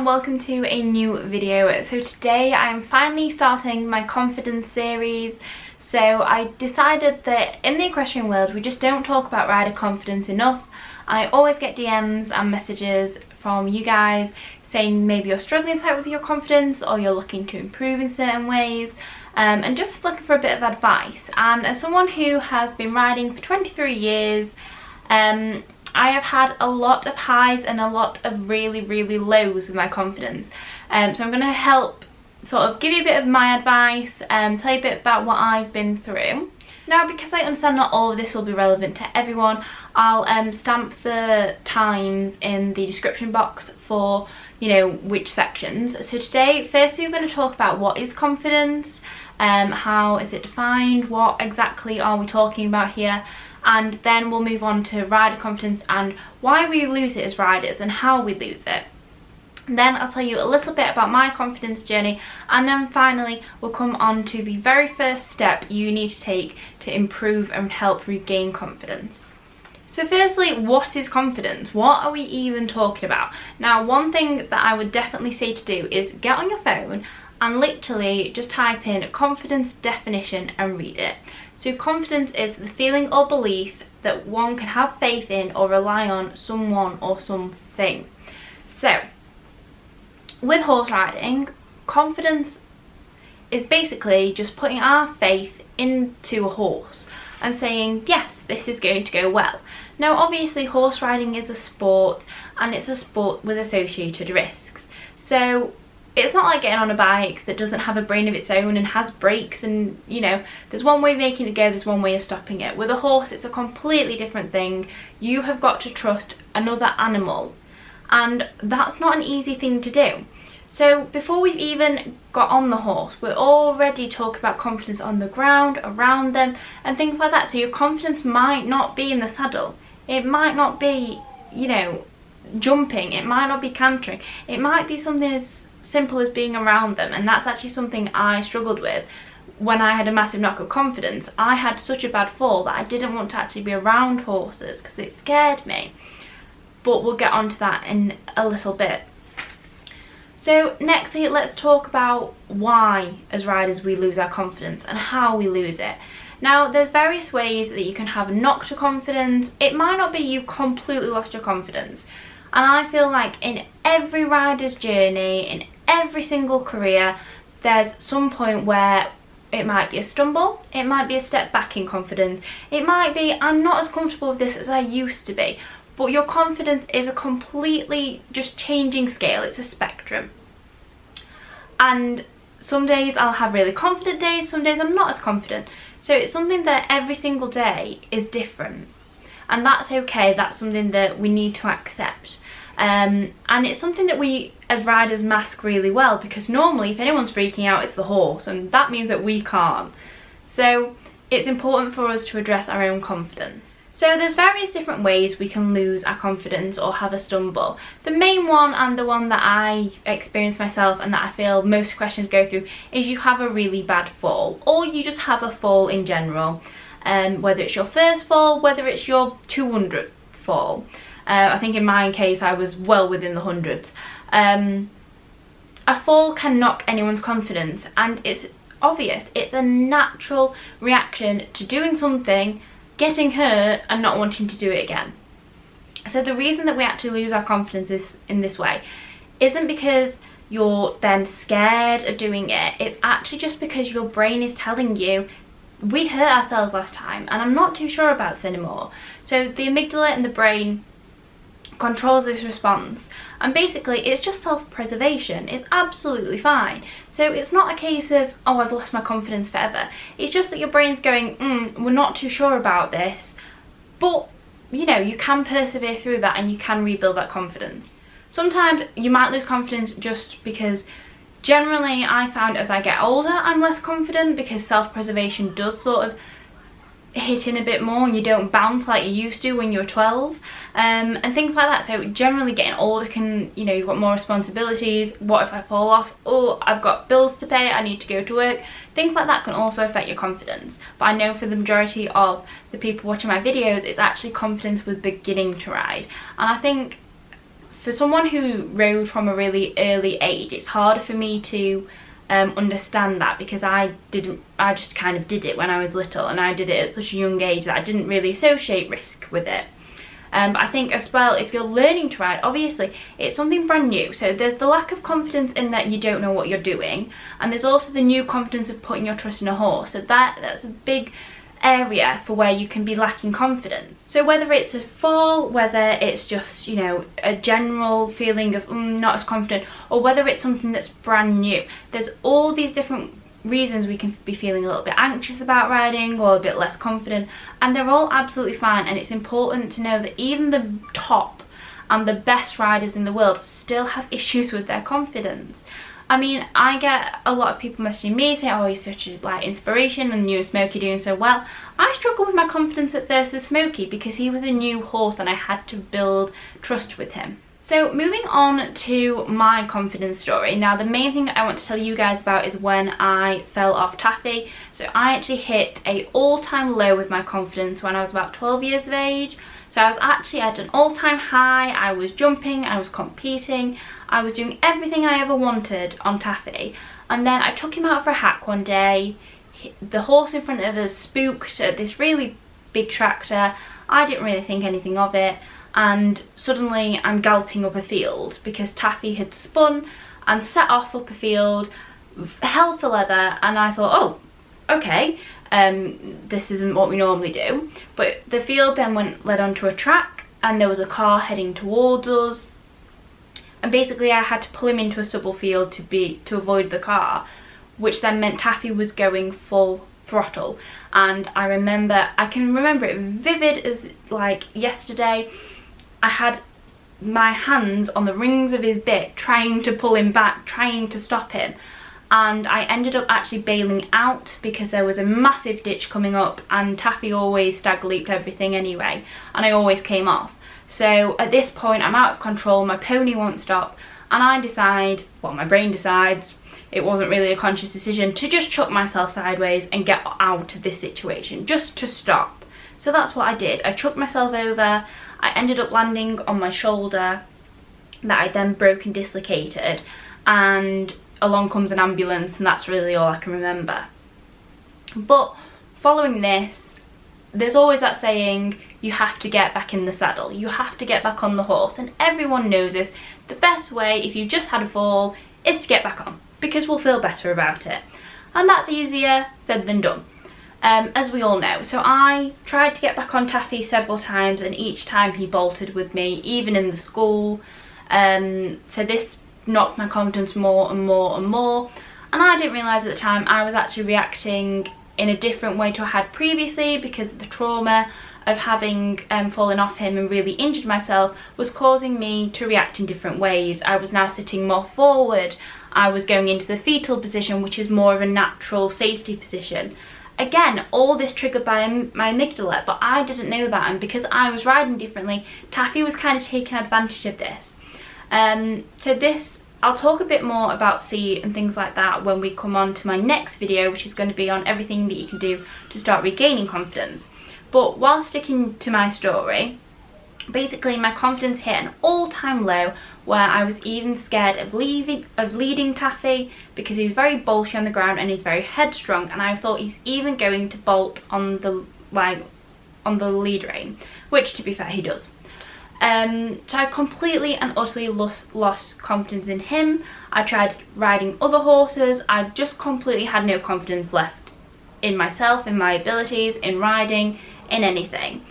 and welcome to a new video. So today I'm finally starting my confidence series. So I decided that in the equestrian world we just don't talk about rider confidence enough. I always get DMs and messages from you guys saying maybe you're struggling slightly with your confidence or you're looking to improve in certain ways, and just looking for a bit of advice. And as someone who has been riding for 23 years, I have had a lot of highs and a lot of really lows with my confidence. So I'm going to help sort of give you a bit of my advice and tell you a bit about what I've been through. Now, because I understand not all of this will be relevant to everyone, I'll stamp the times in the description box for, you know, which sections. So today, firstly, we're going to talk about what is confidence, how is it defined, what exactly are we talking about here, and then we'll move on to rider confidence and why we lose it as riders and how we lose it. Then I'll tell you a little bit about my confidence journey, and then finally we'll come on to the very first step you need to take to improve and help regain confidence. So firstly, what is confidence? What are we even talking about? Now, one thing that I would definitely say to do is get on your phone and literally just type in confidence definition and read it. So confidence is the feeling or belief that one can have faith in or rely on someone or something. So with horse riding, confidence is basically just putting our faith into a horse and saying, yes, this is going to go well. Now, obviously, horse riding is a sport, and it's a sport with associated risks. So it's not like getting on a bike that doesn't have a brain of its own and has brakes and, you know, there's one way of making it go, there's one way of stopping it. With a horse, it's a completely different thing. You have got to trust another animal, and that's not an easy thing to do. So before we've even got on the horse, we're already talking about confidence on the ground, around them, and things like that. So your confidence might not be in the saddle. It might not be, you know, jumping. It might not be cantering. It might be something as simple as being around them. And that's actually something I struggled with when I had a massive knock of confidence. I had such a bad fall that I didn't want to actually be around horses because it scared me. But we'll get onto that in a little bit. So nextly, let's talk about why as riders we lose our confidence and how we lose it. Now, there's various ways that you can have a knock to confidence. It might not be you completely lost your confidence. And I feel like in every rider's journey, in every single career, there's some point where it might be a stumble, it might be a step back in confidence, it might be I'm not as comfortable with this as I used to be. But your confidence is a completely just changing scale. It's a spectrum. And some days I'll have really confident days, some days I'm not as confident. So it's something that every single day is different. And that's okay. That's something that we need to accept. And it's something that we as riders mask really well, because normally if anyone's freaking out, it's the horse, and that means that we can't. So it's important for us to address our own confidence. So there's various different ways we can lose our confidence or have a stumble. The main one, and the one that I experienced myself and that I feel most questions go through, is you have a really bad fall, or you just have a fall in general. Whether it's your first fall, whether it's your 200th fall. I think in my case I was well within the hundreds. A fall can knock anyone's confidence, and it's obvious. It's a natural reaction to doing something, getting hurt and not wanting to do it again. So the reason that we actually lose our confidence is in this way isn't because you're then scared of doing it. It's actually just because your brain is telling you, we hurt ourselves last time and I'm not too sure about this anymore. So the amygdala in the brain controls this response, and basically it's just self-preservation. It's absolutely fine. So it's not a case of, oh, I've lost my confidence forever. It's just that your brain's going, we're not too sure about this, but you know, you can persevere through that and you can rebuild that confidence. Sometimes you might lose confidence just because generally I found as I get older I'm less confident, because self-preservation does sort of hit in a bit more and you don't bounce like you used to when you were 12, and things like that. So generally getting older can, you know, you've got more responsibilities. What if I fall off? Oh, I've got bills to pay, I need to go to work. Things like that can also affect your confidence. But I know for the majority of the people watching my videos, it's actually confidence with beginning to ride. And I think for someone who rode from a really early age, it's harder for me to understand that, because I just kind of did it when I was little, and I did it at such a young age that I didn't really associate risk with it. But I think as well, if you're learning to ride, obviously it's something brand new, so there's the lack of confidence in that you don't know what you're doing, and there's also the new confidence of putting your trust in a horse. So that's a big area for where you can be lacking confidence. So whether it's a fall, whether it's just, you know, a general feeling of not as confident, or whether it's something that's brand new, there's all these different reasons we can be feeling a little bit anxious about riding or a bit less confident, and they're all absolutely fine. And it's important to know that even the top and the best riders in the world still have issues with their confidence. I mean, I get a lot of people messaging me saying, oh, he's such a inspiration, and you and Smokey doing so well. I struggled with my confidence at first with Smokey because he was a new horse and I had to build trust with him. So moving on to my confidence story. Now, the main thing I want to tell you guys about is when I fell off Taffy. So I actually hit an all-time low with my confidence when I was about 12 years of age. So I was actually at an all-time high. I was jumping, I was competing, I was doing everything I ever wanted on Taffy. And then I took him out for a hack one day. The horse in front of us spooked at this really big tractor. I didn't really think anything of it. And suddenly I'm galloping up a field because Taffy had spun and set off up a field, hell for leather, and I thought, oh, okay, this isn't what we normally do. But the field then led onto a track, and there was a car heading towards us, and basically I had to pull him into a stubble field to avoid the car, which then meant Taffy was going full throttle. And I can remember it vivid as like yesterday. I had my hands on the rings of his bit trying to pull him back, trying to stop him, and I ended up actually bailing out because there was a massive ditch coming up, and Taffy always stag leaped everything anyway, and I always came off. So at this point I'm out of control, my pony won't stop, and I decide, well, my brain decides, it wasn't really a conscious decision, to just chuck myself sideways and get out of this situation, just to stop. So that's what I did. I chucked myself over. I ended up landing on my shoulder that I then broke and dislocated, and along comes an ambulance, and that's really all I can remember. But following this, there's always that saying, you have to get back in the saddle, you have to get back on the horse, and everyone knows this. The best way, if you've just had a fall, is to get back on, because we'll feel better about it. And that's easier said than done. As we all know. So I tried to get back on Taffy several times, and each time he bolted with me, even in the school. So this knocked my confidence more and more and more, and I didn't realise at the time I was actually reacting in a different way to I had previously, because the trauma of having fallen off him and really injured myself was causing me to react in different ways. I was now sitting more forward, I was going into the fetal position, which is more of a natural safety position. Again, all this triggered by my amygdala, but I didn't know that, and because I was riding differently, Taffy was kind of taking advantage of this. So this, I'll talk a bit more about seat and things like that when we come on to my next video, which is going to be on everything that you can do to start regaining confidence. But while sticking to my story, basically my confidence hit an all-time low where I was even scared of leading Taffy, because he's very bolshy on the ground and he's very headstrong, and I thought he's even going to bolt on the lead rein, which to be fair he does. So I completely and utterly lost confidence in him. I tried riding other horses. I just completely had no confidence left in myself, in my abilities, in riding, in anything.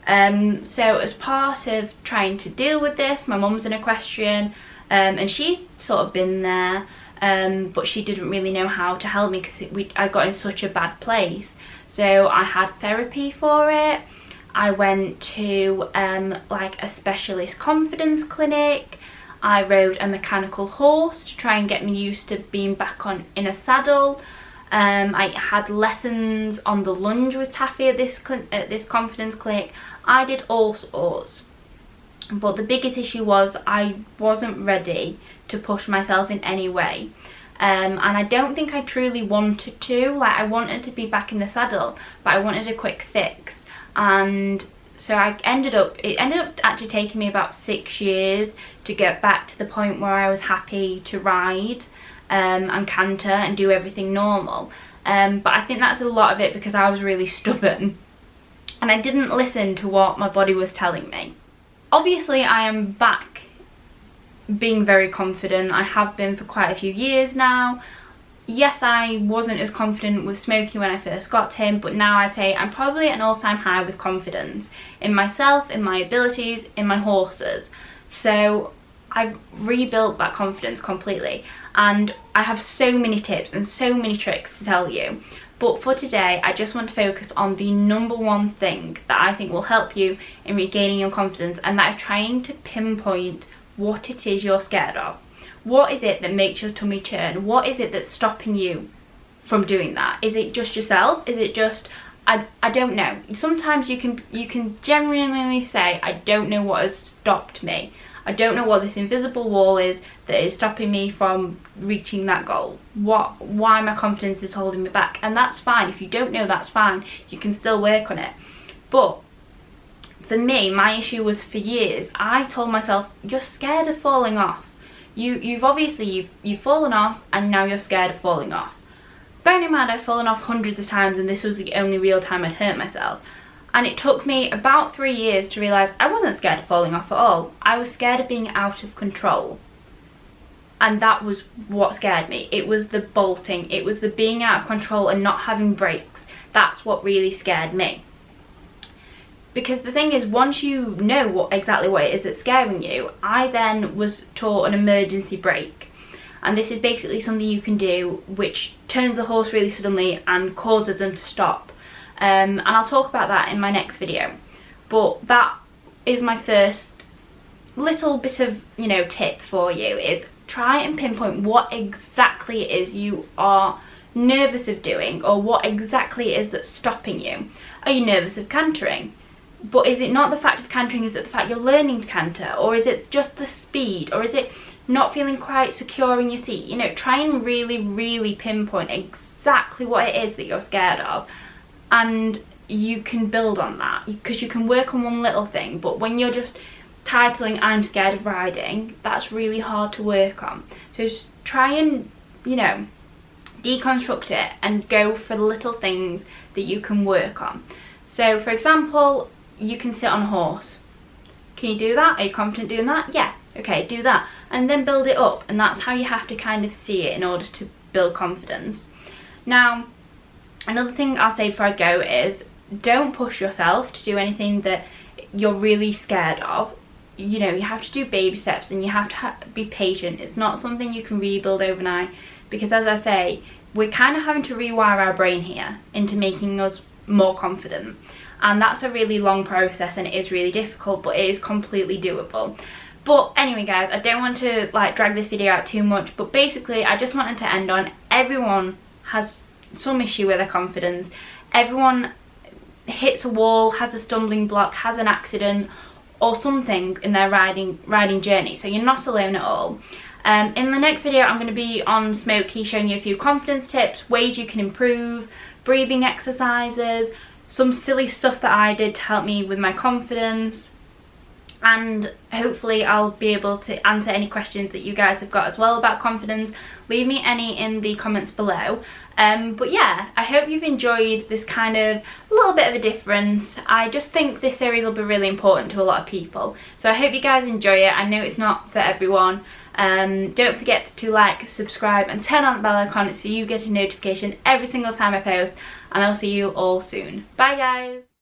So as part of trying to deal with this, my mum's an equestrian, and she'd sort of been there, but she didn't really know how to help me because I got in such a bad place. So I had therapy for it. I went to like a specialist confidence clinic. I rode a mechanical horse to try and get me used to being back in a saddle. I had lessons on the lunge with Taffy at this confidence clinic. I did all sorts, but the biggest issue was I wasn't ready to push myself in any way, and I don't think I truly wanted to. Like, I wanted to be back in the saddle, but I wanted a quick fix, and so it ended up actually taking me about 6 years to get back to the point where I was happy to ride and canter and do everything normal. But I think that's a lot of it because I was really stubborn and I didn't listen to what my body was telling me. Obviously I am back being very confident. I have been for quite a few years now. Yes, I wasn't as confident with Smokey when I first got him, but now I'd say I'm probably at an all-time high with confidence in myself, in my abilities, in my horses. So I've rebuilt that confidence completely, and I have so many tips and so many tricks to tell you. But for today, I just want to focus on the number one thing that I think will help you in regaining your confidence, and that is trying to pinpoint what it is you're scared of. What is it that makes your tummy churn? What is it that's stopping you from doing that? Is it just yourself? Is it just, I don't know. Sometimes you can genuinely say, I don't know what has stopped me. I don't know what this invisible wall is that is stopping me from reaching that goal. Why my confidence is holding me back. And that's fine. If you don't know, that's fine. You can still work on it. But for me, my issue was for years, I told myself, you're scared of falling off. You've obviously fallen off and now you're scared of falling off. Bearing in mind I'd fallen off hundreds of times and this was the only real time I'd hurt myself. And it took me about 3 years to realise I wasn't scared of falling off at all. I was scared of being out of control. And that was what scared me. It was the bolting, it was the being out of control and not having brakes. That's what really scared me. Because the thing is, once you know exactly what it is that's scaring you, I then was taught an emergency brake. And this is basically something you can do which turns the horse really suddenly and causes them to stop. And I'll talk about that in my next video. But that is my first little bit of, tip for you, is try and pinpoint what exactly it is you are nervous of doing, or what exactly it is that's stopping you. Are you nervous of cantering? But is it not the fact of cantering, is it the fact you're learning to canter? Or is it just the speed? Or is it not feeling quite secure in your seat? Try and really, really pinpoint exactly what it is that you're scared of. And you can build on that, because you can work on one little thing. But when you're just titling, I'm scared of riding, that's really hard to work on. So just try and, deconstruct it and go for the little things that you can work on. So, for example, you can sit on a horse. Can you do that? Are you confident doing that? Yeah. Okay, do that. And then build it up. And that's how you have to kind of see it in order to build confidence. Now, another thing I'll say before I go is, don't push yourself to do anything that you're really scared of. You have to do baby steps and you have to be patient. It's not something you can rebuild overnight, because as I say, we're kind of having to rewire our brain here into making us more confident. And that's a really long process and it is really difficult, but it is completely doable. But anyway guys, I don't want to drag this video out too much, but basically I just wanted to end on, everyone has some issue with their confidence. Everyone hits a wall, has a stumbling block, has an accident or something in their riding journey, so you're not alone at all. In the next video I'm going to be on Smokey, showing you a few confidence tips, ways you can improve, breathing exercises, some silly stuff that I did to help me with my confidence, and hopefully I'll be able to answer any questions that you guys have got as well about confidence. Leave me any in the comments below. But yeah, I hope you've enjoyed this kind of little bit of a difference. I just think this series will be really important to a lot of people, so I hope you guys enjoy it. I know it's not for everyone. Don't forget to like, subscribe and turn on the bell icon so you get a notification every single time I post, and I'll see you all soon. Bye guys!